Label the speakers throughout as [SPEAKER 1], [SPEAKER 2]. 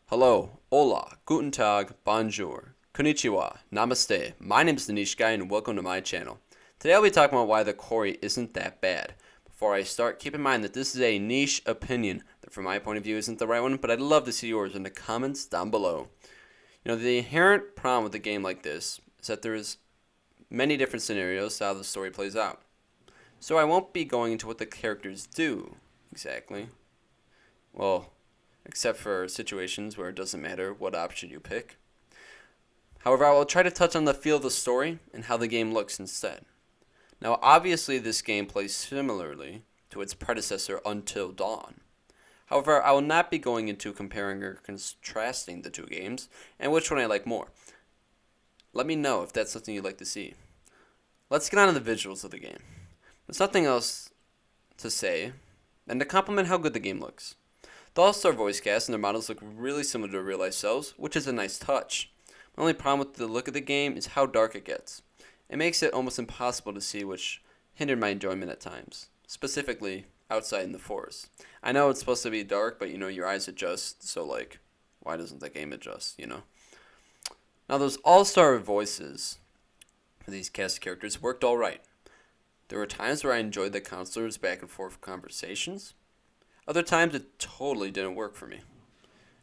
[SPEAKER 1] Hello, hola, guten tag, bonjour, konnichiwa, namaste. My name is the Niche Guy and welcome to my channel. Today I'll be talking about why the Quarry isn't that bad. Before I start, keep in mind that this is a niche opinion that from my point of view isn't the right one, but I'd love to see yours in the comments down below. The inherent problem with a game like this is that there's many different scenarios to how the story plays out. So I won't be going into what the characters do exactly. Well, except for situations where it doesn't matter what option you pick. However, I will try to touch on the feel of the story and how the game looks instead. Now, obviously, this game plays similarly to its predecessor Until Dawn. However, I will not be going into comparing or contrasting the two games and which one I like more. Let me know if that's something you'd like to see. Let's get on to the visuals of the game. There's nothing else to say than to compliment how good the game looks. The all-star voice cast and their models look really similar to real-life selves, which is a nice touch. My only problem with the look of the game is how dark it gets. It makes it almost impossible to see, which hindered my enjoyment at times, specifically outside in the forest. I know it's supposed to be dark, but your eyes adjust, so why doesn't the game adjust? Now those all-star voices for these cast characters worked alright. There were times where I enjoyed the counselors' back and forth conversations. Other times it totally didn't work for me.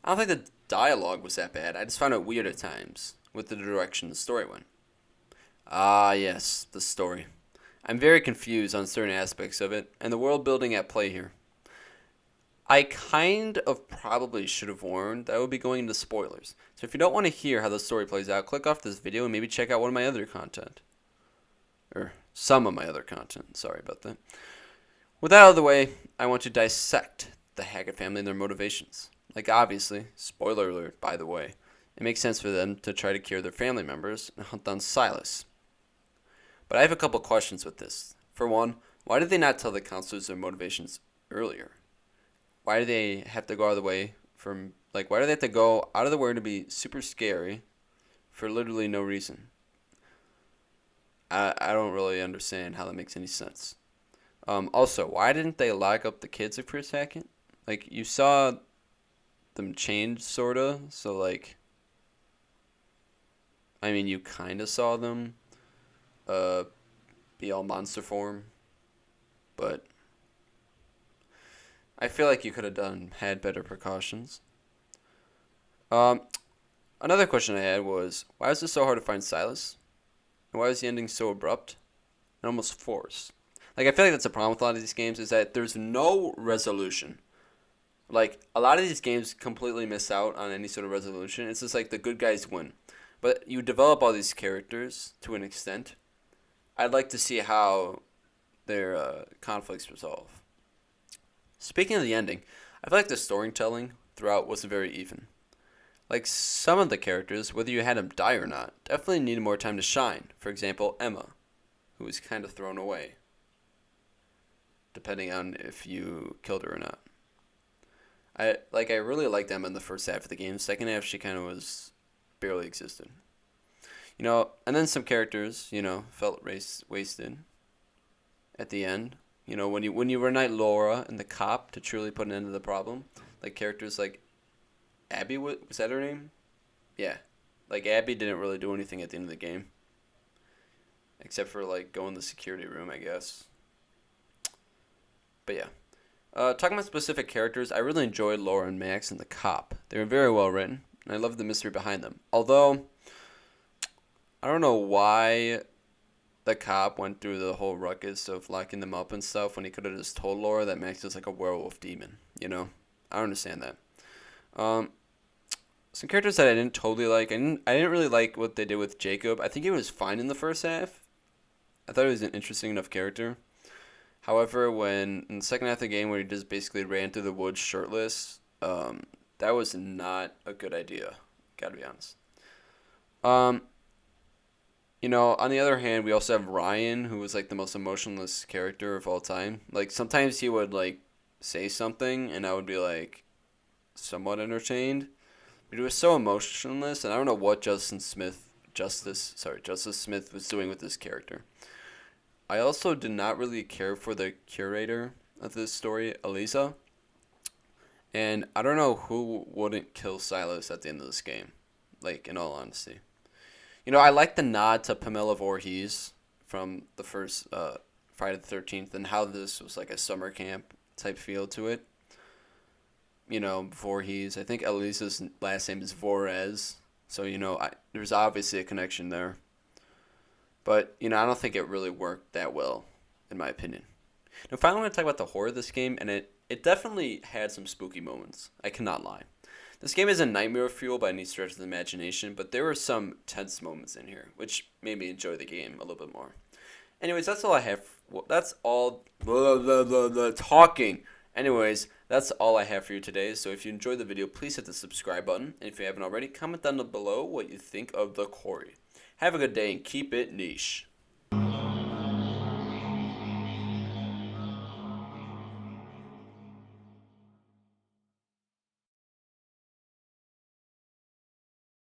[SPEAKER 1] I don't think the dialogue was that bad. I just found it weird at times with the direction the story went. Ah, yes, the story. I'm very confused on certain aspects of it and the world building at play here. I kind of probably should have warned that I would be going into spoilers. So if you don't want to hear how the story plays out, click off this video and maybe check out one of my other content. Or some of my other content. Sorry about that. With that out of the way, I want to dissect the Hackett family and their motivations. Obviously, spoiler alert, by the way, it makes sense for them to try to cure their family members and hunt down Silas. But I have a couple questions with this. For one, why did they not tell the counselors their motivations earlier? Why do they have to go out of the way why do they have to go out of the way to be super scary for literally no reason? I don't really understand how that makes any sense. Also, why didn't they lock up the kids of Chris Hackett? You saw them change, sorta. So, you kind of saw them be all monster form. But I feel like you could have had better precautions. Another question I had was, why was it so hard to find Silas? And why was the ending so abrupt and almost forced? I feel like that's a problem with a lot of these games is that there's no resolution. A lot of these games completely miss out on any sort of resolution. It's just the good guys win. But you develop all these characters to an extent. I'd like to see how their conflicts resolve. Speaking of the ending, I feel like the storytelling throughout wasn't very even. Some of the characters, whether you had them die or not, definitely needed more time to shine. For example, Emma, who was kind of thrown away, depending on if you killed her or not. I really liked Emma in the first half of the game. Second half, she kind of was barely existed. And then some characters, felt wasted at the end. When you reunite Laura and the cop to truly put an end to the problem, characters like Abby, was that her name? Yeah. Abby didn't really do anything at the end of the game. Except for, go in the security room, I guess. But yeah. Talking about specific characters, I really enjoyed Laura and Max and the cop. They were very well written, and I loved the mystery behind them. Although, I don't know why the cop went through the whole ruckus of locking them up and stuff when he could have just told Laura that Max is a werewolf demon. I don't understand that. Some characters that I didn't totally like. I didn't really like what they did with Jacob. I think he was fine in the first half. I thought he was an interesting enough character. However, when in the second half of the game where he just basically ran through the woods shirtless, that was not a good idea. Gotta be honest. On the other hand, we also have Ryan, who was the most emotionless character of all time. Sometimes he would say something, and I would be somewhat entertained. But he was so emotionless, and I don't know what Justice Smith was doing with this character. I also did not really care for the curator of this story, Elisa. And I don't know who wouldn't kill Silas at the end of this game. Like, in all honesty. I like the nod to Pamela Voorhees from the first Friday the 13th and how this was like a summer camp type feel to it. Voorhees. I think Elisa's last name is Vorez. So, there's obviously a connection there. But, I don't think it really worked that well, in my opinion. Now, finally, I'm going to talk about the horror of this game, and it definitely had some spooky moments. I cannot lie. This game isn't nightmare fuel by any stretch of the imagination, but there were some tense moments in here, which made me enjoy the game a little bit more. Anyways, that's all I have. Well, that's all. Talking. Anyways, that's all I have for you today. So if you enjoyed the video, please hit the subscribe button. And if you haven't already, comment down below what you think of the Quarry. Have a good day and keep it niche.